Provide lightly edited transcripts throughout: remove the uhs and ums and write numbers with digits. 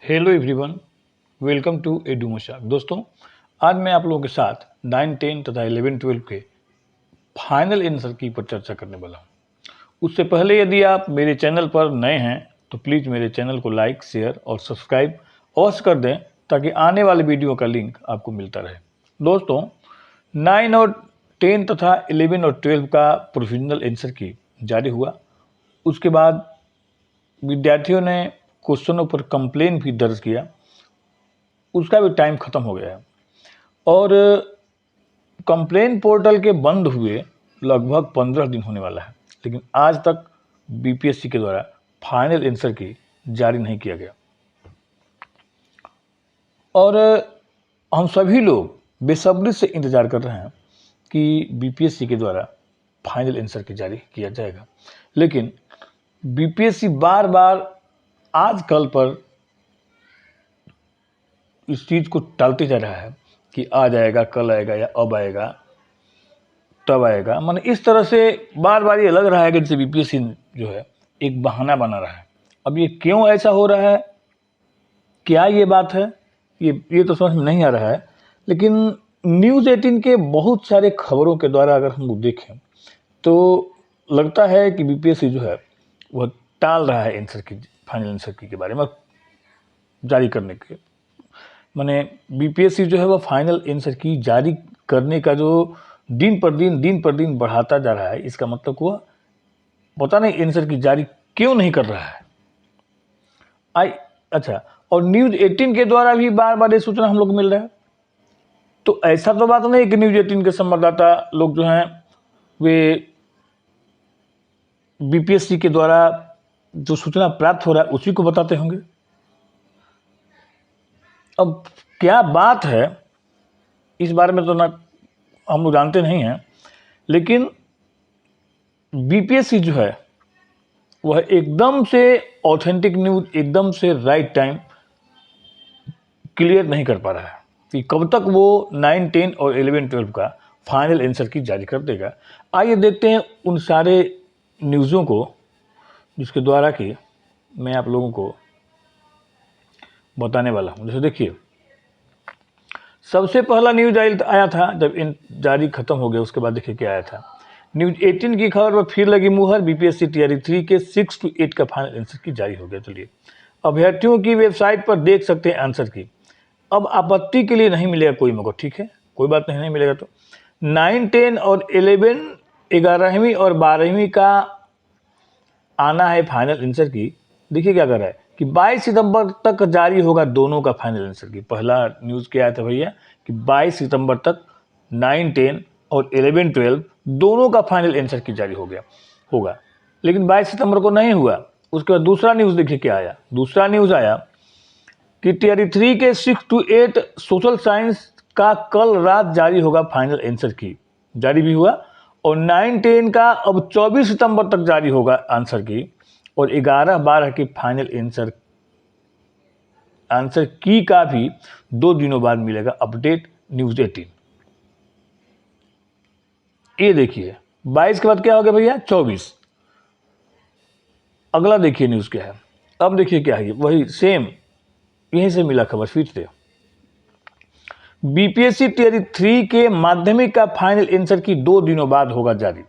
Hello everyone, welcome to Edu Mashaq. दोस्तों, आज मैं आप लोगों के साथ 9, 10 तथा 11, 12 के फाइनल आंसर की पर चर्चा करने वाला हूं। उससे पहले यदि आप मेरे चैनल पर नए हैं तो प्लीज़ मेरे चैनल को लाइक, शेयर और सब्सक्राइब अवश्य कर दें ताकि आने वाले वीडियो का लिंक आपको मिलता रहे। दोस्तों, 9 और 10 तथा 11 और 12 का प्रोविजनल आंसर की जारी हुआ। उसके बाद विद्यार्थियों ने क्वेश्चनों पर कंप्लेन भी दर्ज किया, उसका भी टाइम ख़त्म हो गया है और कंप्लेन पोर्टल के बंद हुए लगभग 15 दिन होने वाला है, लेकिन आज तक बीपीएससी के द्वारा फाइनल आंसर की जारी नहीं किया गया और हम सभी लोग बेसब्री से इंतज़ार कर रहे हैं कि बीपीएससी के द्वारा फाइनल आंसर की जारी किया जाएगा। लेकिन बीपीएससी बार बार आज कल पर इस चीज़ को टालते जा रहा है कि आ जाएगा, कल आएगा या अब आएगा, तब आएगा। माने इस तरह से बार बार ये लग रहा है कि जैसे बीपीएससी जो है एक बहाना बना रहा है। अब ये क्यों ऐसा हो रहा है, क्या ये बात है, ये तो समझ में नहीं आ रहा है। लेकिन न्यूज़ 18 के बहुत सारे खबरों के द्वारा अगर हम लोग देखें तो लगता है कि बीपीएससी जो है वह टाल रहा है आंसर की, फाइनल आंसर की के बारे में जारी करने के। माने बीपीएससी जो है वह फाइनल आंसर की जारी करने का जो दिन पर दिन बढ़ाता जा रहा है। इसका मतलब वह पता नहीं आंसर की जारी क्यों नहीं कर रहा है। अच्छा, और न्यूज़ 18 के द्वारा भी बार बार ये सूचना हम लोग को मिल रहा है। तो ऐसा तो बात नहीं कि न्यूज़ 18 के संवाददाता लोग जो हैं वे बीपीएससी के द्वारा जो सूचना प्राप्त हो रहा है उसी को बताते होंगे। अब क्या बात है इस बारे में तो ना हम लोग जानते नहीं हैं, लेकिन बीपीएससी जो है वह एकदम से ऑथेंटिक न्यूज़, एकदम से राइट टाइम क्लियर नहीं कर पा रहा है कि कब तक वो 9, 10 और 11, 12 का फाइनल आंसर की जारी कर देगा। आइए देखते हैं उन सारे न्यूज़ों को जिसके द्वारा कि मैं आप लोगों को बताने वाला हूँ। जैसे देखिए, सबसे पहला न्यूज़ आया था जब इन जारी खत्म हो गया, उसके बाद देखिए क्या आया था। न्यूज़ 18 की खबर पर फिर लगी मुहर, बीपीएससी टीआरई 3 के 6 to 8 का फाइनल आंसर की जारी हो गया। चलिए, अभ्यर्थियों की वेबसाइट पर देख सकते हैं आंसर की। अब आपत्ति के लिए नहीं मिलेगा कोई मौका, ठीक है, कोई बात नहीं मिलेगा। तो 9, 10 और 11, 11वीं और 12वीं का आना है फाइनल आंसर की। देखिए क्या कर रहा है कि 22 सितंबर तक जारी होगा दोनों का फाइनल आंसर की। पहला न्यूज़ क्या आया था भैया कि 22 सितंबर तक 9, 10 और 11, 12 दोनों का फाइनल आंसर की जारी होगा। लेकिन 22 सितंबर को नहीं हुआ। उसके बाद दूसरा न्यूज़ देखिए क्या आया। दूसरा न्यूज़ आया कि टीआरई 3 के 6 to 8 सोशल साइंस का कल रात जारी होगा फाइनल आंसर की। जारी भी हुआ। और 9, 10 का अब 24 सितंबर तक जारी होगा आंसर की। और 11, 12 की फाइनल आंसर की का भी 2 दिनों बाद मिलेगा अपडेट न्यूज़ 18। ये देखिए 22 के बाद क्या हो गया भैया, 24। अगला देखिए न्यूज़ क्या है। अब देखिए क्या है, वही सेम यहीं से मिला खबर फिर से। बीपीएससी टीआरई 3 के माध्यमिक का फाइनल आंसर की 2 दिनों बाद होगा जारी।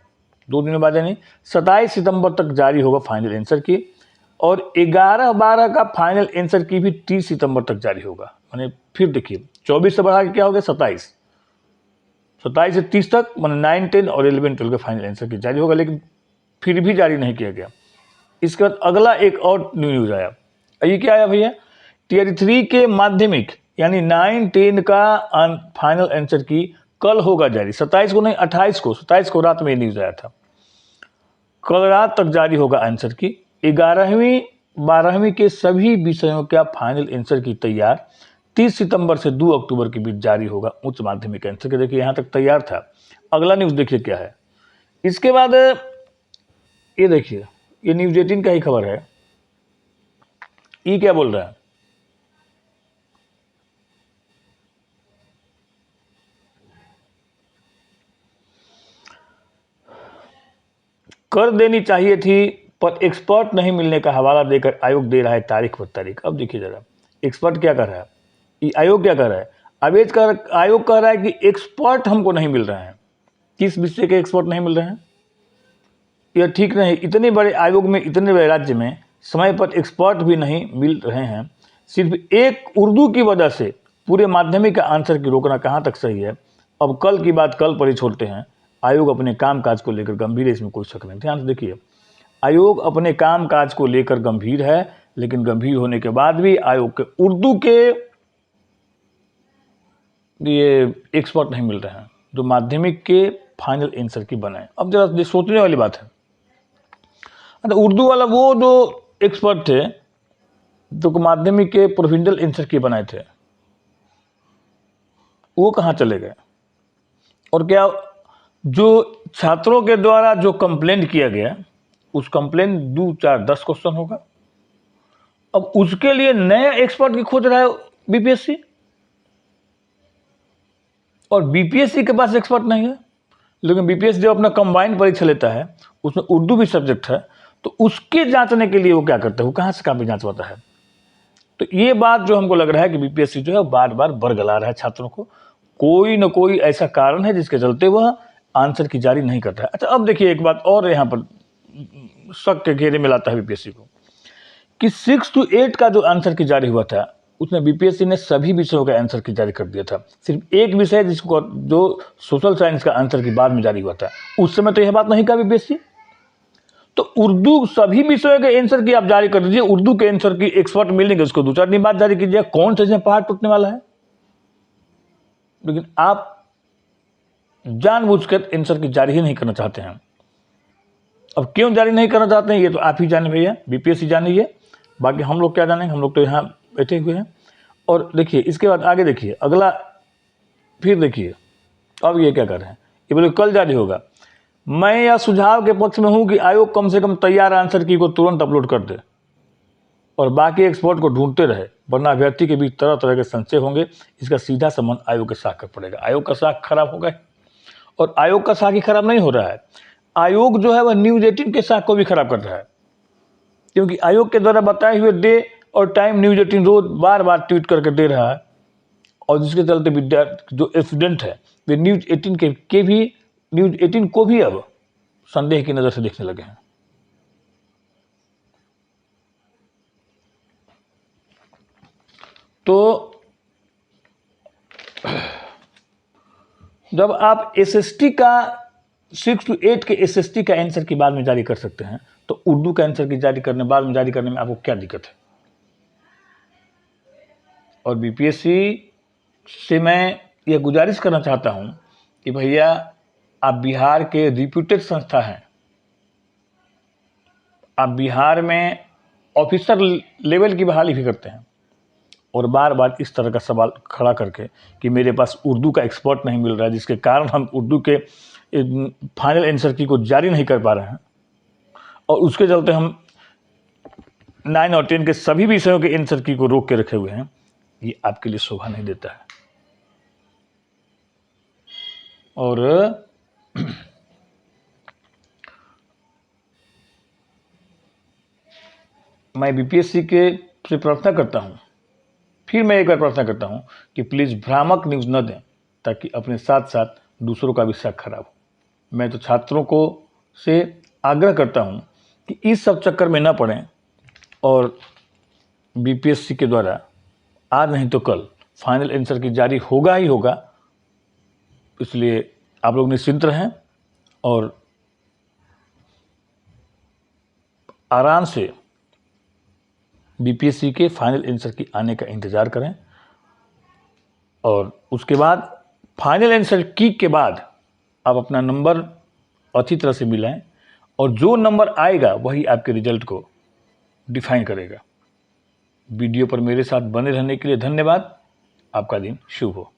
2 दिनों बाद यानी 27 सितंबर तक जारी होगा फाइनल आंसर की। और 11, 12 का फाइनल आंसर की भी 30 सितंबर तक जारी होगा। माने फिर देखिए 24 से बढ़ा के क्या हो गया 27, 27 से 30 तक माने 9, 10 और 11, 12 का फाइनल आंसर की जारी होगा। लेकिन फिर भी जारी नहीं किया गया। इसके बाद अगला एक और न्यूज़ आया। ये क्या आया भैया, टीआरई 3 के माध्यमिक यानी 9, 10 का फाइनल आंसर की कल होगा जारी। 27 को नहीं, 27 को रात में न्यूज़ आया था। कल रात तक जारी होगा आंसर की। 11वीं 12वीं के सभी विषयों का फाइनल आंसर की तैयार 30 सितंबर से 2 अक्टूबर के बीच जारी होगा उच्च माध्यमिक आंसर के। देखिए यहाँ तक तैयार था। अगला न्यूज़ देखिए क्या है। इसके बाद ये देखिए, ये न्यूज़ 18 का ही खबर है। ये क्या बोल रहा है, कर देनी चाहिए थी पर एक्सपर्ट नहीं मिलने का हवाला देकर आयोग दे रहा है तारीख पर तारीख। अब देखिए जरा, एक्सपर्ट क्या कर रहा है, ये आयोग क्या कर रहा है, आयोग कह रहा है कि एक्सपर्ट हमको नहीं मिल रहे हैं। किस विषय के एक्सपर्ट नहीं मिल रहे हैं? यह ठीक नहीं। इतने बड़े आयोग में, इतने बड़े राज्य में समय पर एक्सपर्ट भी नहीं मिल रहे हैं। सिर्फ एक उर्दू की वजह से पूरे माध्यमिक का आंसर की रोकना कहाँ तक सही है? अब कल की बात कल पर ही छोड़ते हैं। आयोग अपने कामकाज को लेकर गंभीर है, इसमें कोई शक नहीं। ध्यान से देखिए, आयोग अपने कामकाज को लेकर गंभीर है, लेकिन गंभीर होने के बाद भी आयोग के उर्दू के ये एक्सपर्ट नहीं मिल रहे हैं जो माध्यमिक के फाइनल आंसर की बनाए। अब जरा सोचने वाली बात है, तो उर्दू वाला वो जो एक्सपर्ट थे जो माध्यमिक के प्रोविंशियल आंसर की बनाए थे, वो कहाँ चले गए? और क्या जो छात्रों के द्वारा जो कंप्लेंट किया गया, उस कंप्लेंट 2, 4, 10 क्वेश्चन होगा। अब उसके लिए नया एक्सपर्ट की खोज रहा है बीपीएससी, और बीपीएससी के पास एक्सपर्ट नहीं है। लेकिन बीपीएससी जब अपना कंबाइंड परीक्षा लेता है, उसमें उर्दू भी सब्जेक्ट है, तो उसके जांचने के लिए वो क्या करता है, वो कहाँ से काफी जांचवाता है। तो ये बात जो हमको लग रहा है कि बीपीएससी जो है बार बार बरगला रहा है छात्रों को, कोई न कोई ऐसा कारण है जिसके चलते वह आंसर की जारी नहीं करता है। अच्छा, अब देखिए एक बात और यहाँ पर शक के घेरे में लाता है बीपीएससी को, कि 6 to 8 का जो आंसर की जारी हुआ था, उसमें बीपीएससी ने सभी विषयों का आंसर की जारी कर दिया था। सिर्फ एक विषय जिसको जो सोशल साइंस का आंसर की बाद में जारी हुआ था, उस समय तो यह बात नहीं कहा बीपीएससी। तो उर्दू सभी विषयों के आंसर की आप जारी कर दीजिए, उर्दू के आंसर की एक्सपर्ट मिलेंगे, उसको 2-4 दिन बाद जारी कीजिए, कौन से इसमें पहाड़ टूटने वाला है? लेकिन आप जानबूझकर आंसर की जारी ही नहीं करना चाहते हैं। अब क्यों जारी नहीं करना चाहते हैं, ये तो आप ही जाने भैया, बीपीएससी जानिए, बाकी हम लोग क्या जानेंगे, हम लोग तो यहाँ बैठे हुए हैं। और देखिए इसके बाद आगे देखिए, अगला फिर देखिए अब ये क्या कर रहे हैं, ये बोले कल जारी होगा। मैं यह सुझाव के पक्ष में हूं कि आयोग कम से कम तैयार आंसर की को तुरंत अपलोड कर दे और बाकी एक्सपर्ट को ढूंढते रहे, वरना अभ्यर्थी के बीच तरह तरह के संशय होंगे। इसका सीधा संबंध आयोग के साख पर पड़ेगा। आयोग का साख खराब होगा, और आयोग का साख ही खराब नहीं हो रहा है, आयोग जो है वह न्यूज 18 के साख को भी खराब कर रहा है, क्योंकि आयोग के द्वारा बताए हुए डे और टाइम न्यूज 18 रोज बार बार ट्वीट करके दे रहा है, और जिसके चलते विद्यार्थी जो स्टूडेंट है वे न्यूज 18 को भी अब संदेह की नजर से देखने लगे हैं। तो जब आप एसएसटी का 6 to 8 के एसएसटी का आंसर की बाद में जारी कर सकते हैं, तो उर्दू का आंसर की बाद में जारी करने में आपको क्या दिक्कत है? और बीपीएससी से मैं यह गुजारिश करना चाहता हूं कि भैया आप बिहार के रिप्यूटेड संस्था हैं, आप बिहार में ऑफिसर लेवल की बहाली भी करते हैं, और बार बार इस तरह का सवाल खड़ा करके कि मेरे पास उर्दू का एक्सपर्ट नहीं मिल रहा है, जिसके कारण हम उर्दू के फाइनल आंसर की को जारी नहीं कर पा रहे हैं, और उसके चलते हम 9 और 10 के सभी विषयों के आंसर की को रोक के रखे हुए हैं, ये आपके लिए शोभा नहीं देता है। और मैं बीपीएससी के से प्रार्थना करता हूं, फिर मैं एक बार प्रार्थना करता हूं कि प्लीज़ भ्रामक न्यूज़ न दें, ताकि अपने साथ साथ दूसरों का भी शक खराब हो। मैं तो छात्रों को से आग्रह करता हूं कि इस सब चक्कर में न पड़ें, और बीपीएससी के द्वारा आज नहीं तो कल फाइनल आंसर की जारी होगा ही होगा। इसलिए आप लोग निश्चिंत रहें और आराम से बीपीएससी के फाइनल आंसर की आने का इंतज़ार करें, और उसके बाद फाइनल आंसर की के बाद आप अपना नंबर अच्छी तरह से मिलाएं, और जो नंबर आएगा वही आपके रिजल्ट को डिफाइन करेगा। वीडियो पर मेरे साथ बने रहने के लिए धन्यवाद। आपका दिन शुभ हो।